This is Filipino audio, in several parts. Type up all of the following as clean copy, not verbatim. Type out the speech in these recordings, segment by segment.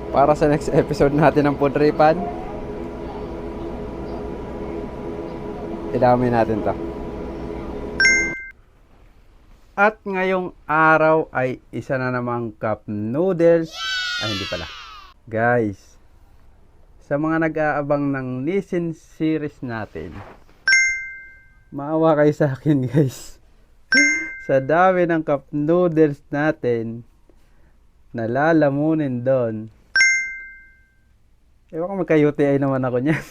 para sa next episode natin ng Food Tripan. Idami natin to. At ngayong araw ay isa na namang cup noodles. Ay, hindi pala. Guys, sa mga nag-aabang ng Nissin series natin, maawa kayo sa akin guys. Sa dami ng cup noodles natin, nalalamunin doon. Ewan ko magka-UTI naman ako niyan.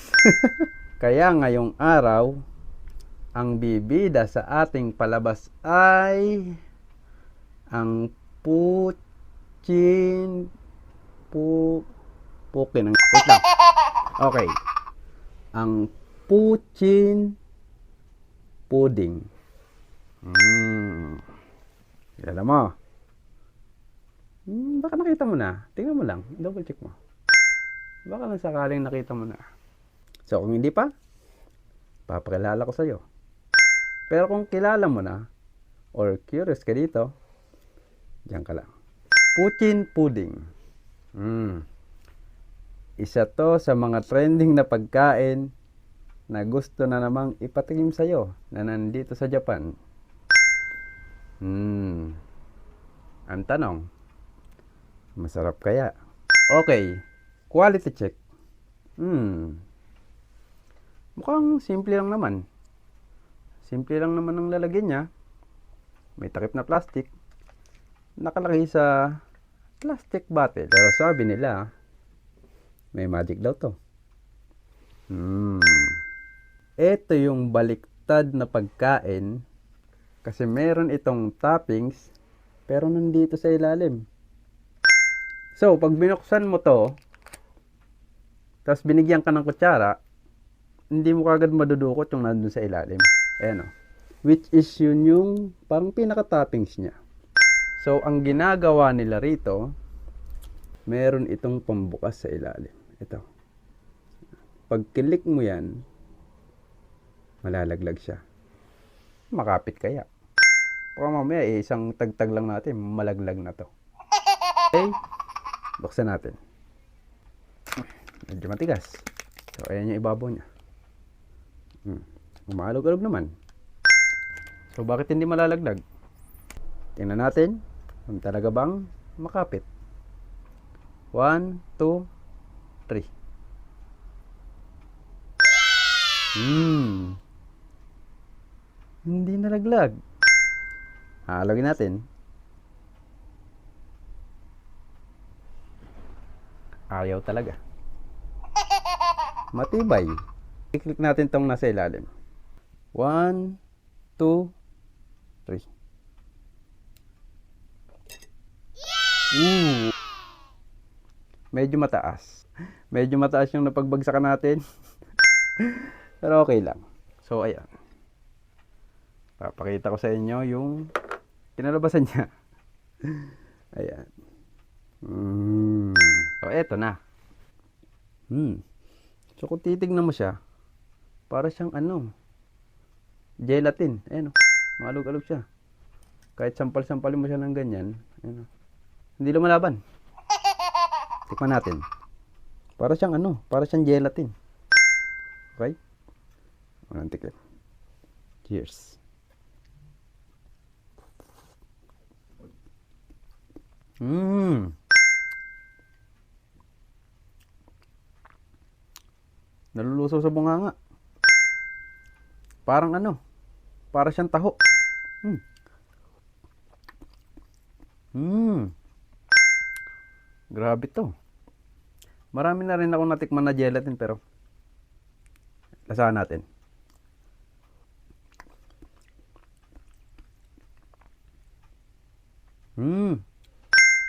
Kaya ngayong araw, ang bibida sa ating palabas ay ang puchin pukin. Wait lang. Okay. Ang puchin pudding. Kilala mo? Baka nakita mo na. Tingnan mo lang. Double check mo. Baka lang sakaling nakita mo na. So, kung hindi pa, papakilala ko sa'yo. Pero kung kilala mo na, or curious ka dito, diyan ka lang. Puchin pudding. Isa to sa mga trending na pagkain na gusto na namang ipatingin sa'yo na nandito sa Japan. Ang tanong, masarap kaya? Okay, quality check. Mukhang simple lang naman. Simple lang naman ang lalagyan niya. May takip na plastic. Nakalagay sa plastic bottle. Pero sabi nila, may magic daw to. Ito yung baliktad na pagkain. Kasi meron itong toppings, pero nandito sa ilalim. So, pag binuksan mo to, tapos binigyan ka ng kutsara, hindi mo kagad madudukot yung nandun sa ilalim. Ayan o. Which is yun yung parang pinaka-toppings niya. So, ang ginagawa nila rito, meron itong pambukas sa ilalim. Ito. Pag kilik mo yan, malalaglag siya. Makapit kaya. Baka mamaya isang tagtag lang natin, malaglag na to. Okay. Buksan natin. Medyo matigas. So, ayan yung ibabaw niya. Umalog-alog naman. So, bakit hindi malalaglag? Tingnan natin kung talaga bang makapit. 1, 2, 3. Hindi nalaglag. Halogin natin. Ayaw talaga. Matibay. I-click natin tong nasa ilalim. 1, 2, 3. Medyo mataas. Medyo mataas yung napagbagsakan natin. Pero okay lang. So, ayan. Papakita ko sa inyo yung kinalabasan niya. Ayan. So, eto na. So, kung titignan mo siya, para siyang gelatin. Ayan o. Malug-alog siya. Kahit sampal-sampalin mo siya ng ganyan, ayan o. Hindi lumalaban. Tikman natin. Para siyang gelatin. Okay? Walang tikip. Cheers. Nalulusaw sa bunganga. Parang para siyang taho. Grabe to. Marami na rin akong natikman na gelatin pero lasahan natin.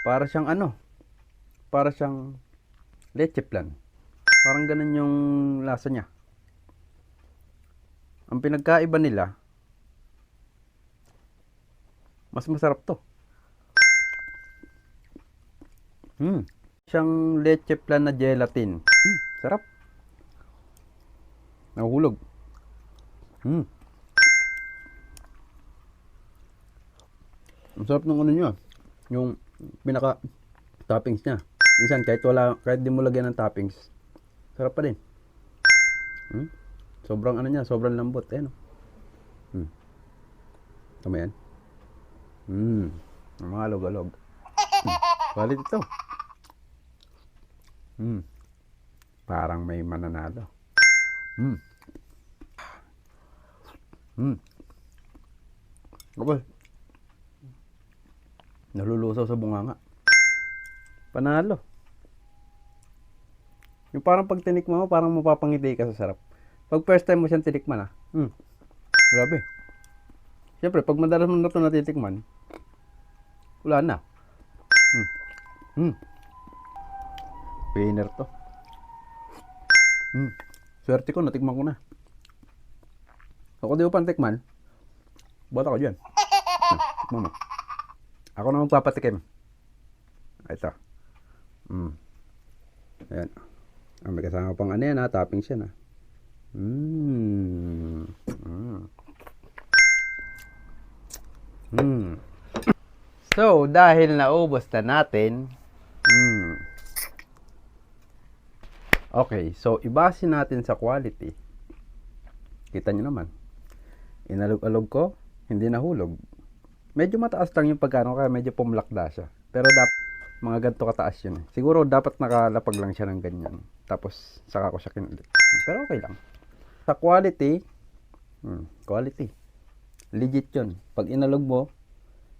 Para siyang para siyang leche flan. Parang ganun yung lasa niya. Ang pinagkaiba nila, mas masarap to. Siyang leche flan na gelatin. Sarap. Nahuhulog. Ang sarap ng niya. Yung pinaka toppings niya. Minsan kahit di mo lagyan ng toppings, sarap pa din. Sobrang ano niya, sobrang lambot. Ayan. Tama yan. Mga alog-alog. Quality ito. Parang may mananalo. Kapal. Nalulusaw sa bunganga. Panalo. Yung parang pag tinikman mo, parang mapapangiti ka sa sarap. Pag first time mo siyang tinikman, grabe. Siyempre, pag madalas mo na ito natitikman, wala na. Winner to. Swerte ko, natikman ko na. Ako di ko pa natikman, bata ko dyan. Tikman mo. Ako na magpapatikim. Ito. Ayan. May kasama pang ano yan, toppings yan. So, dahil naubos na natin, okay, so ibase natin sa quality. Kita nyo naman. Inalog-alog ko, hindi nahulog. Medyo mataas lang yung pagkano, kaya medyo pumlakda siya. Pero dapat mga ganito kataas yun. Siguro dapat nakalapag lang siya ng ganyan. Tapos saka ko siya kinulit. Pero okay lang. Sa quality, quality. Legit yun. Pag inalog mo,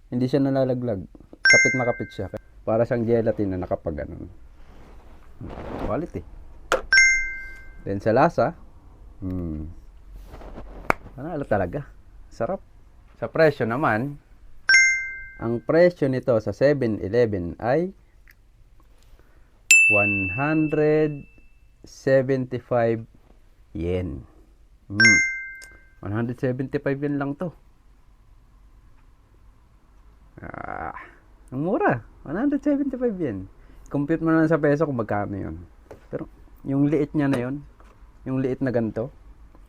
hindi siya nalalaglag. Kapit na kapit siya. Para siyang gelatin na nakapag-ganon. Quality. Then sa lasa, panalo talaga. Sarap. Sa presyo naman, ang presyo nito sa 7-Eleven ay 175 yen. 175 yen lang to. Ang mura. 175 yen. Compute mo na sa peso kung magkano yun. Pero yung liit niya na yun, yung liit na ganito,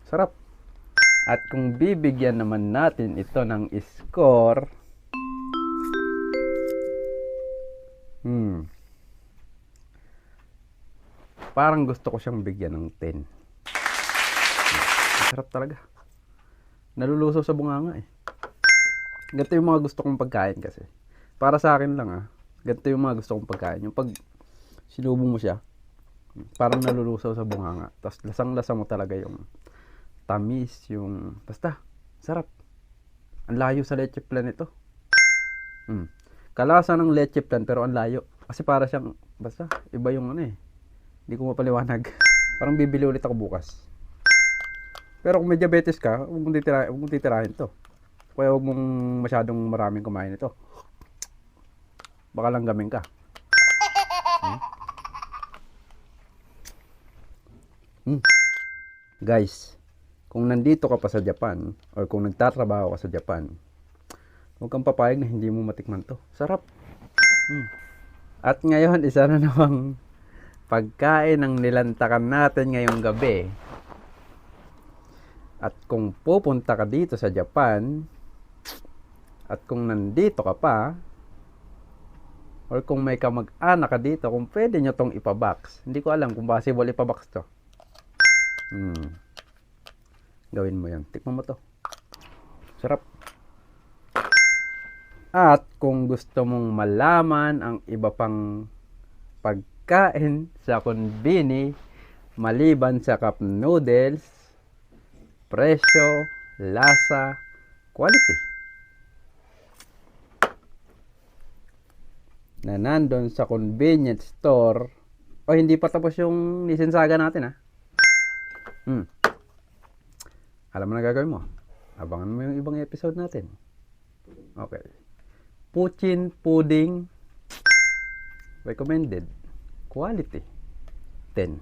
sarap. At kung bibigyan naman natin ito ng score, parang gusto ko siyang bigyan ng 10. Sarap talaga. Nalulusaw sa bunganga eh. Ganito yung mga gusto kong pagkain kasi. Para sa akin lang ganito yung mga gusto kong pagkain. Yung pag sinubo mo siya, parang nalulusaw sa bunganga. Tapos lasang-lasa mo talaga yung tamis, yung basta, sarap. Ang layo sa leche flan ito. Kalasa ng leche flan pero ang layo. Kasi para siyang, basta, iba yung ano eh. Hindi ko mapaliwanag. Parang bibili ulit ako bukas. Pero kung may diabetes ka, huwag mong titirahin to. Kaya huwag mong masyadong maraming kumain ito. Baka lang gamin ka. Guys, kung nandito ka pa sa Japan, or kung nagtatrabaho ka sa Japan, huwag kang papayag na hindi mo matikman to. Sarap. At ngayon, isa na namang pagkain ang nilantakan natin ngayong gabi. At kung pupunta ka dito sa Japan, at kung nandito ka pa, or kung may kamag-anak ka dito, kung pwede nyo tong ipabox. Hindi ko alam kung possible ipabox to. Gawin mo yan. Tikman mo to. Sarap. At kung gusto mong malaman ang iba pang pagkain sa konbini, maliban sa cup noodles, presyo, lasa, quality, na nandun sa convenience store, o hindi pa tapos yung nisensaga natin alam mo na gagawin mo. Abangan mo yung ibang episode natin. Okay. Puchin pudding recommended. Quality 10.